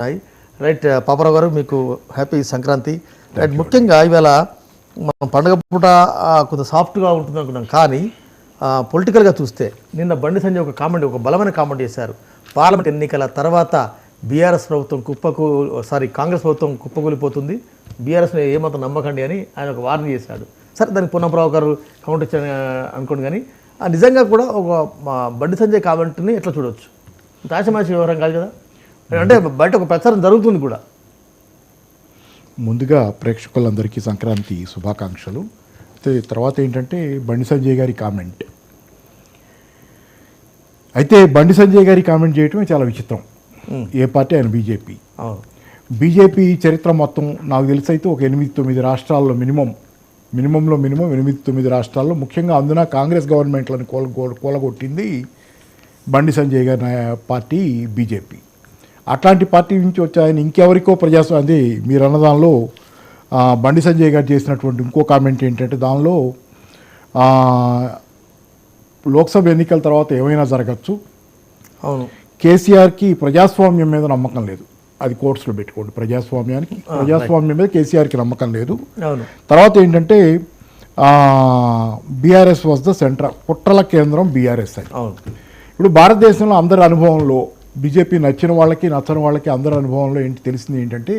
Right Paparao గారు, మీకు happy Sankranti. Right, ముఖ్యంగా ఇవాళ మనం పండుగ పూట కొంత సాఫ్ట్గా ఉంటుంది అనుకున్నాం, కానీ పొలిటికల్గా చూస్తే నిన్న బండి సంజయ్ ఒక బలమైన కామెంట్ చేశారు. పార్లమెంట్ ఎన్నికల తర్వాత బీఆర్ఎస్ ప్రభుత్వం కాంగ్రెస్ ప్రభుత్వం కుప్పకూలిపోతుంది, బీఆర్ఎస్ని ఏమాత్రం నమ్మకండి అని ఆయన ఒక వార్నింగ్ చేశాడు. సరే, దానికి పొన్నప్రావు గారు కౌంటర్ ఇచ్చారని అనుకోండి, కానీ నిజంగా కూడా ఒక బండి సంజయ్ కామెంట్ని ఎట్లా చూడవచ్చు? తాశమాషి వ్యవహారం కాదు కదా, అంటే బయట ఒక ప్రచారం జరుగుతుంది కూడా. ముందుగా ప్రేక్షకులందరికీ సంక్రాంతి శుభాకాంక్షలు. తర్వాత ఏంటంటే బండి సంజయ్ గారి కామెంట్. అయితే బండి సంజయ్ గారి కామెంట్ చేయటమే చాలా విచిత్రం. ఏ పార్టీ? ఆయన బీజేపీ. బీజేపీ చరిత్ర మొత్తం నాకు తెలిసి అయితే ఒక 8-9 రాష్ట్రాల్లో మినిమంలో 8-9 రాష్ట్రాల్లో, ముఖ్యంగా అందున కాంగ్రెస్ గవర్నమెంట్లను కూలగొట్టింది బండి సంజయ్ గారి పార్టీ బీజేపీ. అట్లాంటి పార్టీ నుంచి వచ్చి ఆయన ఇంకెవరికో ప్రజాస్వామ్యం, అది మీరు అన్నదానిలో బండి సంజయ్ గారు చేసినటువంటి ఇంకో కామెంట్ ఏంటంటే, దానిలో లోక్సభ ఎన్నికల తర్వాత ఏమైనా జరగచ్చు, అవును, కేసీఆర్కి ప్రజాస్వామ్యం మీద నమ్మకం లేదు, అది కోర్ట్స్లో పెట్టుకోండి, ప్రజాస్వామ్యం మీద కేసీఆర్కి నమ్మకం లేదు. తర్వాత ఏంటంటే బీఆర్ఎస్ వాజ్ ద సెంటర్, కుట్రల కేంద్రం బీఆర్ఎస్ అని. ఇప్పుడు భారతదేశంలో అందరి అనుభవంలో, బీజేపీ నచ్చిన వాళ్ళకి నచ్చని వాళ్ళకి అందరి అనుభవంలో తెలిసింది ఏంటంటే,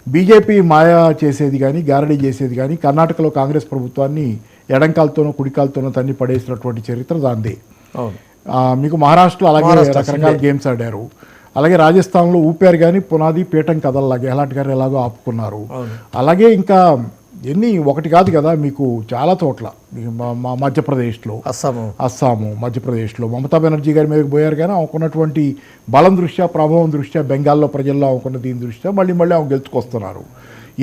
బీజేపీ మాయా చేసేది కానీ గారడీ చేసేది కానీ, కర్ణాటకలో కాంగ్రెస్ ప్రభుత్వాన్ని ఎడంకాలతోనో కుడికాలతోనో తన్ని పడేసినటువంటి చరిత్ర దాందే. మీకు మహారాష్ట్రలో అలాగే రకరకాల గేమ్స్ ఆడారు, అలాగే రాజస్థాన్లో ఊపారు కానీ పునాది పీఠం కథల్లాగే గెహ్లాట్ గారు ఎలాగో ఆపుకున్నారు. అలాగే ఇంకా ఎన్ని ఒకటి కాదు కదా, మీకు చాలా చోట్ల, మధ్యప్రదేశ్లో, అస్సాము, మధ్యప్రదేశ్లో మమతా బెనర్జీ గారి మీదకి పోయారు, కానీ ఆమెకున్నటువంటి బలం దృష్ట్యా, ప్రభావం దృష్ట్యా, బెంగాల్లో ప్రజల్లో ఆమెకున్న దీని దృష్ట్యా మళ్ళీ ఆమె గెలుచుకొస్తున్నారు.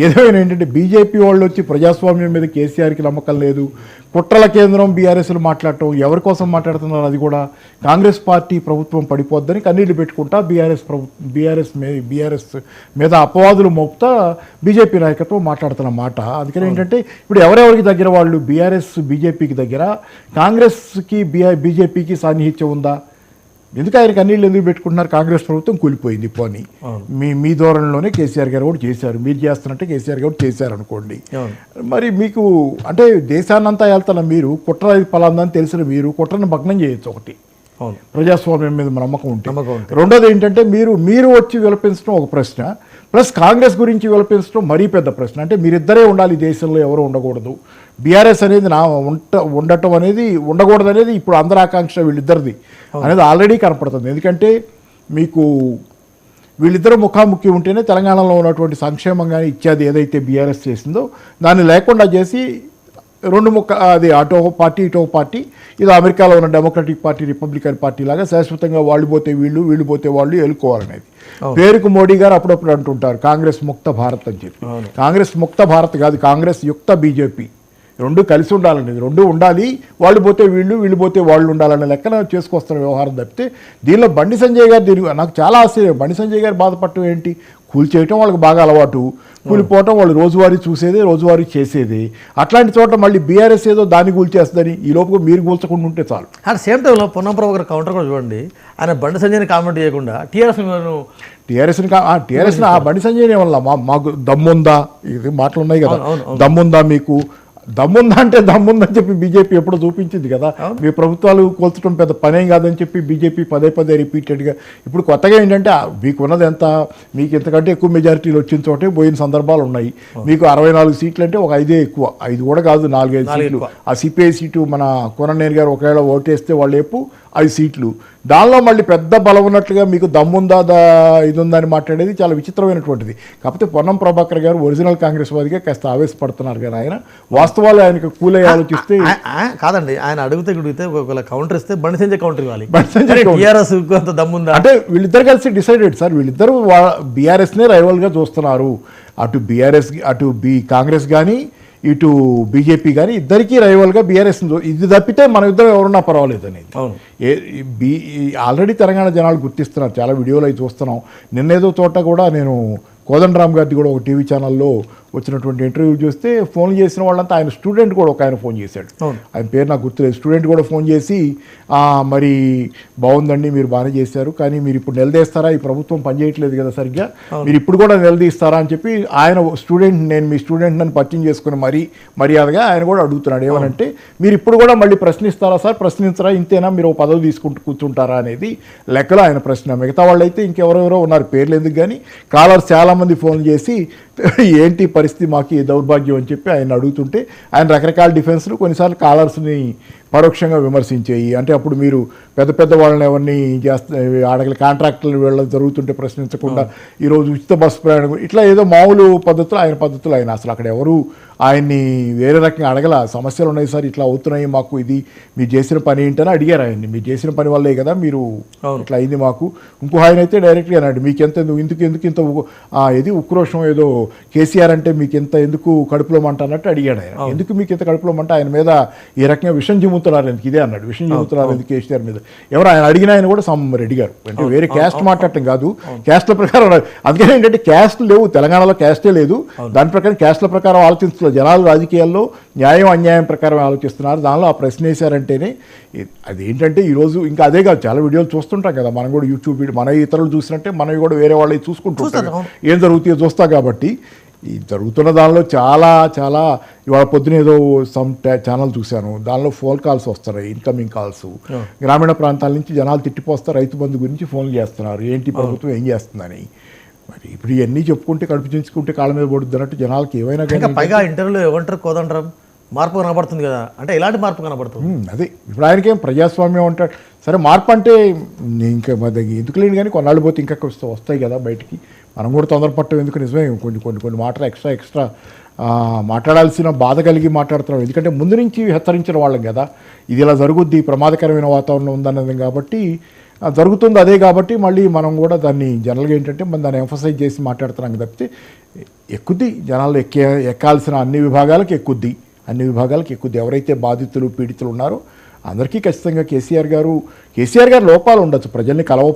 ఏదైనా ఏంటంటే బీజేపీ వాళ్ళు వచ్చి ప్రజాస్వామ్యం మీద కేసీఆర్కి నమ్మకం లేదు, కుట్రల కేంద్రం బీఆర్ఎస్లు మాట్లాడటం, ఎవరి కోసం మాట్లాడుతున్నారు, అది కూడా కాంగ్రెస్ పార్టీ ప్రభుత్వం పడిపోద్దని కన్నీళ్లు పెట్టుకుంటా బీఆర్ఎస్ మీద అపవాదులు మోపుతా బీజేపీ నాయకత్వం మాట్లాడుతున్న మాట. అందుకని ఏంటంటే ఇప్పుడు ఎవరెవరికి దగ్గర వాళ్ళు, బీఆర్ఎస్ బీజేపీకి దగ్గర, కాంగ్రెస్కి బీజేపీకి సాన్నిహిత్యం ఉందా? ఎందుకు ఆయన కన్నీళ్ళు ఎందుకు పెట్టుకుంటున్నారు? కాంగ్రెస్ ప్రభుత్వం కూలిపోయింది, పోనీ మీ ధోరణిలోనే కేసీఆర్ గారు కూడా చేశారు, మీరు చేస్తున్నట్టే కేసీఆర్ గారు చేశారు అనుకోండి. మరి మీకు అంటే దేశాన్నంతా వెళ్తున్న మీరు, కుట్ర పలాందని తెలిసిన మీరు కుట్రను భగ్నం చేయొచ్చు. ఒకటి, ప్రజాస్వామ్యం మీద నమ్మకం ఉంటే. రెండోది ఏంటంటే మీరు వచ్చి విలపించడం ఒక ప్రశ్న, ప్లస్ కాంగ్రెస్ గురించి విలపించడం మరీ పెద్ద ప్రశ్న. అంటే మీరిద్దరే ఉండాలి దేశంలో, ఎవరు ఉండకూడదు. బీఆర్ఎస్ అనేది ఉండటం అనేది ఉండకూడదు అనేది ఇప్పుడు అందరి ఆకాంక్ష వీళ్ళిద్దరిది అనేది ఆల్రెడీ కనపడుతుంది. ఎందుకంటే మీకు వీళ్ళిద్దరూ ముఖాముఖి ఉంటేనే తెలంగాణలో ఉన్నటువంటి సంక్షేమం కానీ ఇచ్చేది ఏదైతే బీఆర్ఎస్ చేసిందో దాన్ని లేకుండా చేసి అది అటో పార్టీ ఇటో పార్టీ, ఇది అమెరికాలో ఉన్న డెమోక్రటిక్ పార్టీ, రిపబ్లికన్ పార్టీ లాగా శాశ్వతంగా వాళ్ళు పోతే వీళ్ళు పోతే వాళ్ళు ఎలుకోవాలనేది. పేరుకు మోడీ గారు అప్పుడప్పుడు అంటుంటారు కాంగ్రెస్ ముక్త భారత్ అని చెప్పి. కాంగ్రెస్ ముక్త భారత్ కాదు, కాంగ్రెస్ యుక్త బీజేపీ. రెండు కలిసి ఉండాలనేది, రెండు ఉండాలి, వాళ్ళు పోతే వీళ్ళు పోతే వాళ్ళు ఉండాలనే లెక్కన చేసుకొస్తున్న వ్యవహారం తప్పితే దీనిలో బండి సంజయ్ గారు నాకు చాలా ఆశ్చర్యం. బండి సంజయ్ గారు బాధపడటం ఏంటి? కూల్చేయటం వాళ్ళకి బాగా అలవాటు, కూలిపోవటం వాళ్ళు రోజువారీ చూసేదే, రోజువారీ చేసేది. అట్లాంటి చోట మళ్ళీ బీఆర్ఎస్ ఏదో దాన్ని కూల్చేస్తుందని ఈ లోపు మీరు కూల్చకుండా ఉంటే చాలు. అట్ సేమ్ టైంలో పొన్నప్రభు గారు కౌంటర్ కూడా చూడండి, ఆయన బండి సంజయ్ని కామెంట్ చేయకుండా టీఆర్ఎస్ని ఆ బండి సంజయ్ని వల్ల మాకు దమ్ముందా, ఇది మాటలు ఉన్నాయి కదా, దమ్ముందా మీకు, దమ్ముందా అంటే దమ్ముందని చెప్పి బీజేపీ ఎప్పుడో చూపించింది కదా. మీ ప్రభుత్వాలు కోల్చడం పెద్ద పనేం కాదని చెప్పి బీజేపీ పదే రిపీటెడ్గా. ఇప్పుడు కొత్తగా ఏంటంటే మీకు ఉన్నది ఎంత, మీకు ఇంతకంటే ఎక్కువ మెజారిటీలు వచ్చిన చోటే పోయిన సందర్భాలు ఉన్నాయి. మీకు 64 సీట్లు అంటే ఒక 5 ఎక్కువ, 5 కూడా కాదు, 4-5 సీట్లు. ఆ సిపిఐ సీటు మన కోననేని గారు ఒకవేళ ఓటేస్తే వాళ్ళు ఏపు 5 సీట్లు, దానిలో మళ్ళీ పెద్ద బలం ఉన్నట్లుగా మీకు దమ్ముందా ఇది ఉందని మాట్లాడేది చాలా విచిత్రమైనటువంటిది. కాకపోతే పొన్నం ప్రభాకర్ గారు ఒరిజినల్ కాంగ్రెస్ వాదిగా కాస్త ఆవేశపడుతున్నారు కానీ ఆయన వాస్తవాలు ఆయనకు కూలే ఆలోచిస్తే కాదండి. ఆయన అడిగితే ఒకవేళ కౌంటర్ ఇస్తే బండి సంజయ్ కౌంటర్ ఇవ్వాలి. దమ్ముందా అంటే వీళ్ళిద్దరు కలిసి డిసైడెడ్ సార్, వీళ్ళిద్దరూ బీఆర్ఎస్నే రైవల్గా చూస్తున్నారు. అటు బీఆర్ఎస్ కాంగ్రెస్ కానీ ఇటు బీజేపీ కానీ ఇద్దరికీ రైవల్గా బీఆర్ఎస్, ఇది తప్పితే మన ఇద్దరు ఎవరున్నా పర్వాలేదు అనేది ఆల్రెడీ తెలంగాణ జనాలు గుర్తిస్తున్నారు. చాలా వీడియోలు అవి చూస్తున్నాం. నిన్నేదో చోట కూడా నేను కోదండరామ్ గారిది కూడా ఒక టీవీ ఛానల్లో వచ్చినటువంటి ఇంటర్వ్యూ చూస్తే ఫోన్ చేసిన వాళ్ళంతా ఆయన స్టూడెంట్ కూడా ఒక ఆయన ఫోన్ చేశాడు. ఆయన పేరు నాకు గుర్తులేదు. స్టూడెంట్ కూడా ఫోన్ చేసి మరి బాగుందండి, మీరు బాగానే చేశారు, కానీ మీరు ఇప్పుడు నిలదీస్తారా, ఈ ప్రభుత్వం పనిచేయట్లేదు కదా సరిగ్గా, మీరు ఇప్పుడు కూడా నిలదీస్తారా అని చెప్పి ఆయన స్టూడెంట్, నేను మీ స్టూడెంట్ నన్ను పరిచయం చేసుకుని మర్యాదగా ఆయన కూడా అడుగుతున్నాడు. ఏమనంటే మీరు ఇప్పుడు కూడా మళ్ళీ ప్రశ్నిస్తారా సార్, ప్రశ్నించరా, ఇంతేనా, మీరు పదవి తీసుకుంటూ కూర్చుంటారా అనేది లెక్కలో ఆయన ప్రశ్న. మిగతా వాళ్ళైతే ఇంకెవరెవరో ఉన్నారు, పేర్లు ఎందుకు కానీ కాలర్స్ చాలామంది ఫోన్ చేసి ఏంటి పరిస్థితి, మాకు ఈ దౌర్భాగ్యం అని చెప్పి ఆయన అడుగుతుంటే ఆయన రకరకాల డిఫెన్స్లు, కొన్నిసార్లు కాలర్స్ని పరోక్షంగా విమర్శించేయి. అంటే అప్పుడు మీరు పెద్ద పెద్ద వాళ్ళని ఎవరిని ఆడగల కాంట్రాక్టర్లు వీళ్ళ జరుగుతుంటే ప్రశ్నించకుండా ఈరోజు ఉచిత బస్సు ప్రయాణం, ఇట్లా ఏదో మామూలు పద్ధతులు ఆయన పద్ధతులు. ఆయన అసలు అక్కడ ఎవరు ఆయన్ని వేరే రకంగా అడగల. సమస్యలు ఉన్నాయి సార్, ఇట్లా అవుతున్నాయి మాకు, ఇది మీరు చేసిన పని ఏంటని అడిగారు ఆయన్ని. మీరు చేసిన పని వల్లే కదా మీరు ఇట్లా అయింది మాకు. ఇంకో ఆయన అయితే డైరెక్ట్గా అన్నాడు, మీకు ఎంత ఎందుకు ఇంత ఇది ఉక్రోషం, ఏదో కేసీఆర్ అంటే మీకు ఎంత ఎందుకు కడుపులో మంట అన్నట్టు అడిగాడు ఆయన. ఎందుకు మీకు ఎంత కడుపులో మంట, ఆయన మీద ఈ రకంగా విషం చిమ్ముతున్నారు ఎందుకు, ఇదే అన్నాడు, విషం చిమ్ముతున్నారు ఎందుకు కేసీఆర్ మీద. ఎవరు ఆయన అడిగిన ఆయన కూడా రెడ్డి గారు, అంటే వేరే క్యాస్ట్ మాట్లాడటం కాదు, క్యాస్ట్ల ప్రకారం. అందుకని ఏంటంటే క్యాస్ట్లు లేవు తెలంగాణలో, క్యాస్టే లేదు. దాని ప్రకారం క్యాస్ట్ల ప్రకారం ఆలోచిస్తున్నారు జనాలు. రాజకీయాల్లో న్యాయం అన్యాయం ప్రకారం ఆలోచిస్తున్నారు. దానిలో ఆ ప్రశ్న వేశారంటేనే అదేంటంటే ఈరోజు ఇంకా అదే కాదు, చాలా వీడియోలు చూస్తుంటాం కదా మనం కూడా, యూట్యూబ్ వీడియో మన ఇతరులు చూసినట్టే మనవి కూడా వేరే వాళ్ళవి చూసుకుంటుంటాం, ఏం జరుగుతుందో చూస్తా. కాబట్టి ఈ జరుగుతున్న దానిలో చాలా చాలా ఇవాళ పొద్దున ఏదో సమ్ ఛానల్ చూశాను, దానిలో ఫోన్ కాల్స్ వస్తున్నాయి, ఇన్కమింగ్ కాల్స్. గ్రామీణ ప్రాంతాల నుంచి జనాలు తిట్టిపోస్తారు, రైతు బంధు గురించి ఫోన్లు చేస్తున్నారు, ఏంటి ప్రభుత్వం ఏం చేస్తుందని. మరి ఇప్పుడు ఇవన్నీ చెప్పుకుంటే కడుపు చించుకుంటే కాళ్ళ మీద పడుద్ది అన్నట్టు జనాలకి ఏమైనా కానీ. పైగా ఇంటర్వ్యూలో ఏమంటారు కోదండరాం, మార్పు కనబడుతుంది కదా, అంటే ఎలాంటి మార్పు కనబడుతుంది? అదే ఇప్పుడు ఆయనకేం ప్రజాస్వామ్యం అంటాడు. సరే మార్పు అంటే ఇంకా ఎందుకు లేని కానీ కొన్నాళ్ళు పోతే ఇంకా వస్తాయి కదా బయటికి. మనం కూడా తొందరపట్టం ఎందుకు, నిజమే కొన్ని మాటలు ఎక్స్ట్రా మాట్లాడాల్సిన బాధ కలిగి మాట్లాడుతున్నాం. ఎందుకంటే ముందు నుంచి హెచ్చరించిన వాళ్ళం కదా, ఇది ఇలా జరుగుద్ది, ప్రమాదకరమైన వాతావరణం ఉందన్నది కాబట్టి జరుగుతుంది. అదే కాబట్టి మళ్ళీ మనం కూడా దాన్ని జనరల్గా ఏంటంటే మనం దాన్ని ఎంఫసైజ్ చేసి మాట్లాడుతున్నాం తప్పితే ఎక్కుద్ది జనాల్లో ఎక్కాల్సిన అన్ని విభాగాలకు ఎక్కుద్ది. ఎవరైతే బాధితులు పీడితులు ఉన్నారో అందరికీ ఖచ్చితంగా కేసీఆర్ గారు లోపాలు ఉండొచ్చు, ప్రజల్ని